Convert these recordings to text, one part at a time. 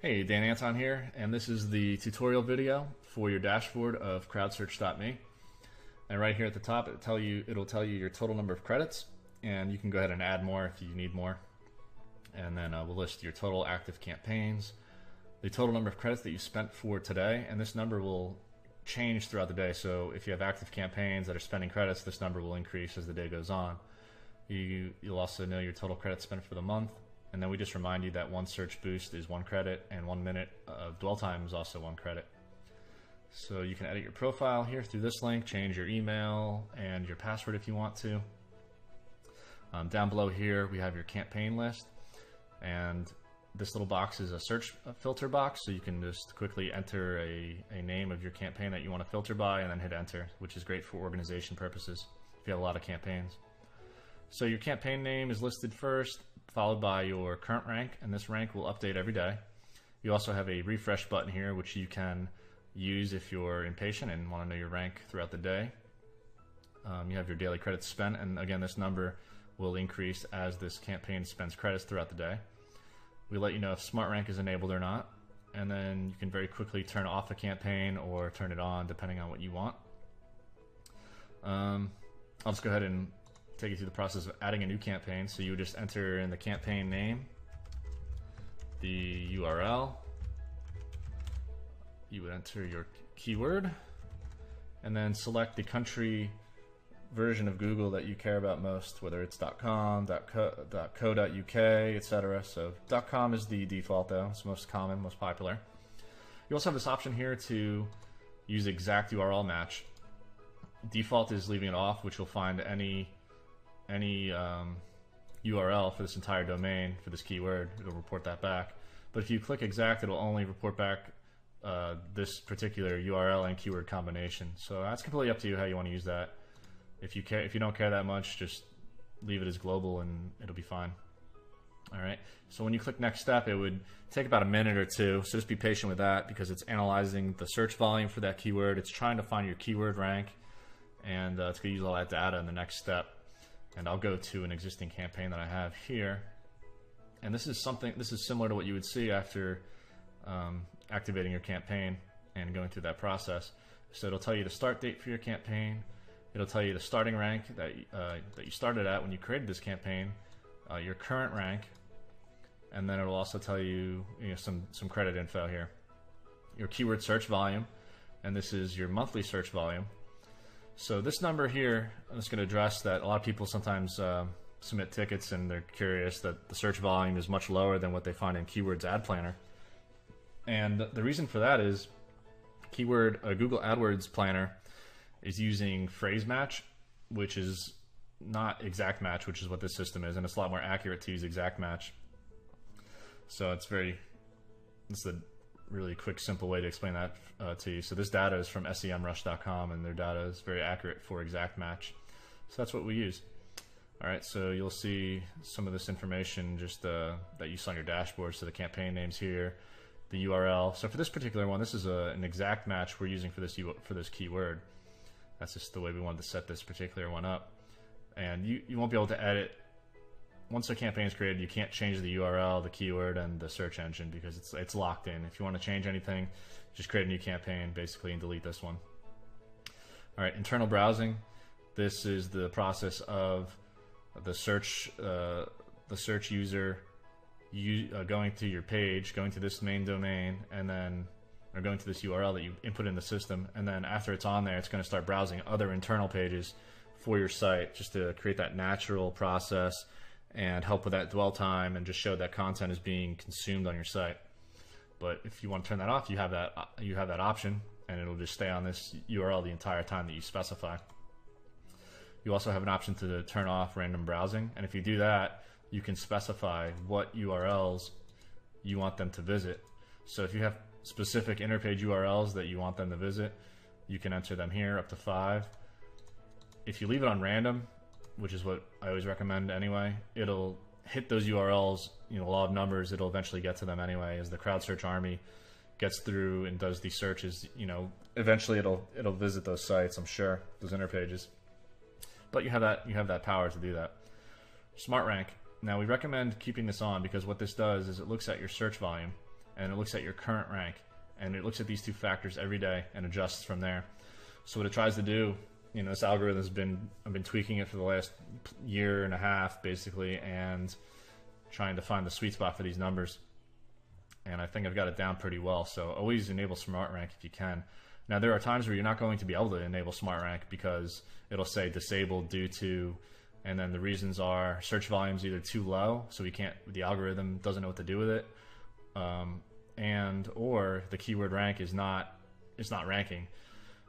Hey, Dan Anton here, and this is the tutorial video for your dashboard of CrowdSearch.me. And right here at the top, it'll tell you your total number of credits, and you can go ahead and add more if you need more. And then we'll list your total active campaigns, the total number of credits that you spent for today, and this number will change throughout the day. So if you have active campaigns that are spending credits, this number will increase as the day goes on. You'll also know your total credits spent for the month. And then we just remind you that one search boost is 1 credit and 1 minute of dwell time is also 1 credit. So you can edit your profile here through this link, change your email and your password if you want to. Down below here we have your campaign list, and this little box is a search filter box, so you can just quickly enter a name of your campaign that you want to filter by and then hit enter, which is great for organization purposes if you have a lot of campaigns. So your campaign name is listed first, followed by your current rank, and this rank will update every day. You also have a refresh button here, which you can use if you're impatient and want to know your rank throughout the day. You have your daily credits spent, and again, this number will increase as this campaign spends credits throughout the day. We let you know if smart rank is enabled or not, and then you can very quickly turn off a campaign or turn it on depending on what you want. I'll just go ahead and take you through the process of adding a new campaign. So you would just enter in the campaign name, the URL, you would enter your keyword, and then select the country version of Google that you care about most, whether it's .com, .co.uk, etc. So .com is the default though, it's most common, most popular. You also have this option here to use exact URL match. Default is leaving it off, which will find any URL for this entire domain for this keyword. It'll report that back. But if you click exact, it'll only report back this particular URL and keyword combination. So that's completely up to you how you want to use that. If you don't care that much, just leave it as global and it'll be fine. All right. So when you click next step, it would take about a minute or two. So just be patient with that because it's analyzing the search volume for that keyword. It's trying to find your keyword rank, and it's going to use all that data in the next step. And I'll go to an existing campaign that I have here, and this is similar to what you would see after activating your campaign and going through that process. So it'll tell you the start date for your campaign, it'll tell you the starting rank that you started at when you created this campaign, your current rank, and then it'll also tell you, some credit info here, your keyword search volume, and this is your monthly search volume. So this number here, I'm just going to address that a lot of people sometimes submit tickets and they're curious that the search volume is much lower than what they find in Keywords Ad Planner. And the reason for that is Google AdWords Planner is using phrase match, which is not exact match, which is what this system is, and it's a lot more accurate to use exact match. So it's a really quick, simple way to explain that to you. So this data is from SEMrush.com, and their data is very accurate for exact match. So that's what we use. All right, so you'll see some of this information just that you saw on your dashboard. So the campaign names here, the URL. So for this particular one, this is an exact match we're using for this keyword. That's just the way we wanted to set this particular one up. And you won't be able to edit. Once a campaign is created, you can't change the URL, the keyword, and the search engine because it's locked in. If you want to change anything, just create a new campaign basically and delete this one. All right, internal browsing. This is the process of the search user going to your page, going to this main domain, and then going to this URL that you input in the system, and then after it's on there, it's going to start browsing other internal pages for your site just to create that natural process and help with that dwell time and just show that content is being consumed on your site. But if you want to turn that off, you have that option, and it'll just stay on this URL the entire time that you specify. You also have an option to turn off random browsing, and if you do that, you can specify what URLs you want them to visit. So if you have specific interpage URLs that you want them to visit, you can enter them here, up to 5. If you leave it on random, which is what I always recommend anyway, it'll hit those URLs, law of numbers, it'll eventually get to them anyway. As the CrowdSearch army gets through and does these searches, eventually it'll visit those sites, I'm sure, those interpages. But you have that power to do that. Smart rank. Now we recommend keeping this on because what this does is it looks at your search volume and it looks at your current rank, and it looks at these two factors every day and adjusts from there. So what it tries to do, you know, this algorithm has been, I've been tweaking it for the last year and a half basically, and trying to find the sweet spot for these numbers. And I think I've got it down pretty well. So always enable Smart Rank if you can. Now there are times where you're not going to be able to enable Smart Rank because it'll say disabled due to, and then the reasons are search volume's either too low, so we can't, the algorithm doesn't know what to do with it, and or the keyword rank is not, it's not ranking.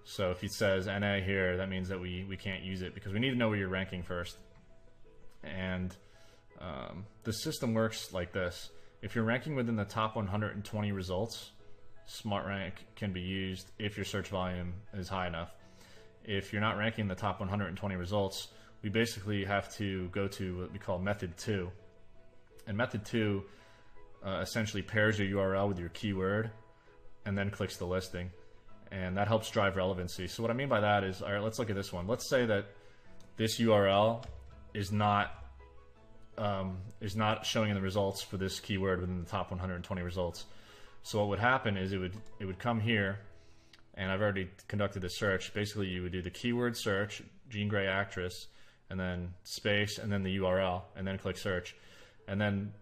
So if it says NA here, that means that we can't use it because we need to know where you're ranking first. And the system works like this. If you're ranking within the top 120 results, Smart Rank can be used if your search volume is high enough. If you're not ranking the top 120 results, we basically have to go to what we call method 2. And method 2 essentially pairs your URL with your keyword and then clicks the listing. And that helps drive relevancy. So what I mean by that is, all right, let's look at this one. Let's say that this URL is not showing in the results for this keyword within the top 120 results. So what would happen is it would come here, and I've already conducted the search. Basically, you would do the keyword search, Jean Grey actress, and then space, and then the URL, and then click search. And then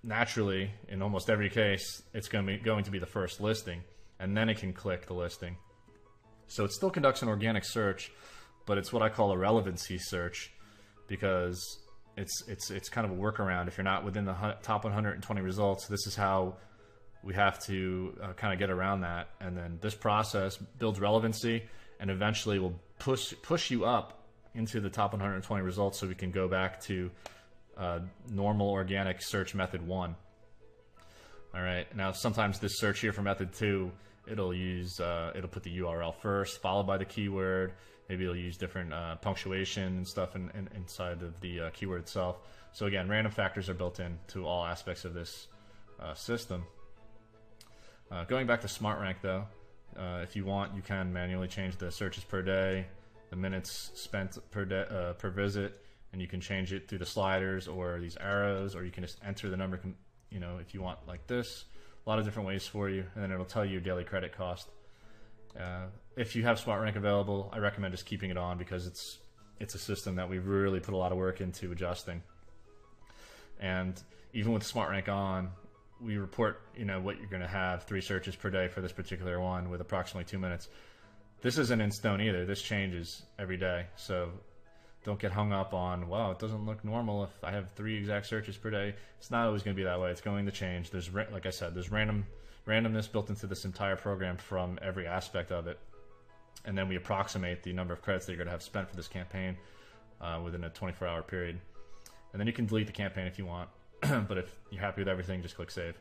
naturally, in almost every case, it's going to be the first listing, and then it can click the listing. So it still conducts an organic search, but it's what I call a relevancy search, because it's kind of a workaround. If you're not within the top 120 results, this is how we have to kind of get around that. And then this process builds relevancy and eventually will push you up into the top 120 results, so we can go back to normal organic search method 1. All right, now sometimes this search here for method 2, it'll use it'll put the URL first, followed by the keyword. Maybe it'll use different punctuation and stuff inside of the keyword itself. So again, random factors are built in to all aspects of this system. Going back to Smart Rank though, if you want, you can manually change the searches per day, the minutes spent per visit, and you can change it through the sliders or these arrows, or you can just enter the number, you know, if you want like this. A lot of different ways for you, and then it'll tell you your daily credit cost. If you have Smart Rank available, I recommend just keeping it on because it's a system that we've really put a lot of work into adjusting. And even with Smart Rank on, we report, you know, what you're going to have, 3 searches per day for this particular one with approximately 2 minutes. This isn't in stone either. This changes every day. So don't get hung up on, wow, it doesn't look normal if I have 3 exact searches per day. It's not always going to be that way. It's going to change. There's, like I said, there's randomness built into this entire program from every aspect of it. And then we approximate the number of credits that you're going to have spent for this campaign within a 24-hour period. And then you can delete the campaign if you want. But if you're happy with everything, just click save.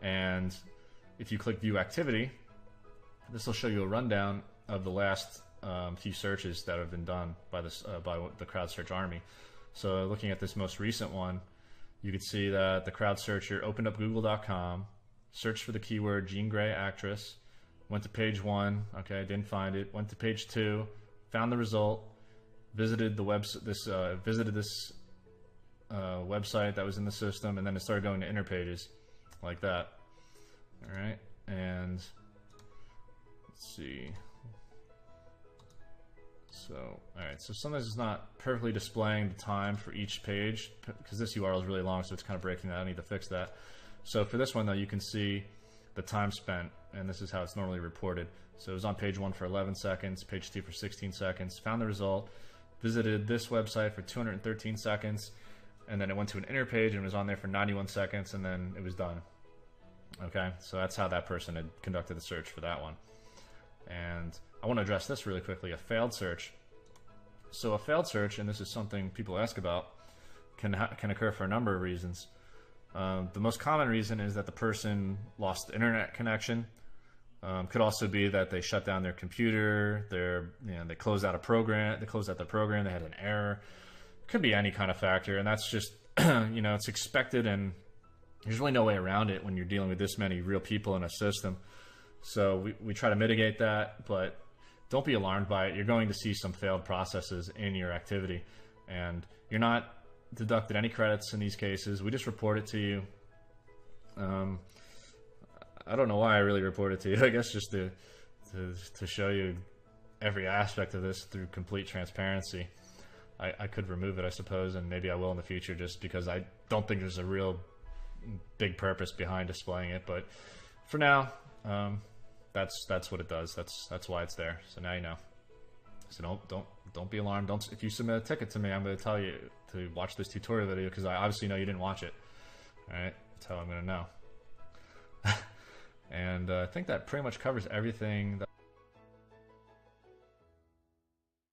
And if you click view activity, this will show you a rundown of the last few searches that have been done by this by the CrowdSearch army. So looking at this most recent one, you can see that the CrowdSearcher opened up google.com, searched for the keyword Jean Grey actress, went to page 1, okay, didn't find it, went to page 2, found the result, visited the website that was in the system, and then it started going to inner pages like that. All right, and let's see. So, all right, so sometimes it's not perfectly displaying the time for each page because this URL is really long, so it's kind of breaking that. I need to fix that. So for this one though, you can see the time spent, and this is how it's normally reported. So it was on page 1 for 11 seconds, page 2 for 16 seconds, found the result, visited this website for 213 seconds, and then it went to an inner page and was on there for 91 seconds, and then it was done. Okay, so that's how that person had conducted the search for that one. And I want to address this really quickly, a failed search. So a failed search, and this is something people ask about, can occur for a number of reasons. The most common reason is that the person lost internet connection. Could also be that they shut down their computer, they closed out a program, they had an error. Could be any kind of factor, and that's just it's expected, and there's really no way around it when you're dealing with this many real people in a system. So we try to mitigate that, but don't be alarmed by it. You're going to see some failed processes in your activity, and you're not deducted any credits in these cases. We just report it to you. I don't know why I really reported to you. I guess just to show you every aspect of this through complete transparency. I could remove it, I suppose, and maybe I will in the future, just because I don't think there's a real big purpose behind displaying it. But for now, that's what it does. That's why it's there. So now you know. So don't be alarmed. If you submit a ticket to me, I'm going to tell you to watch this tutorial video, because I obviously know you didn't watch it. All right, that's how I'm going to know. And I think that pretty much covers everything.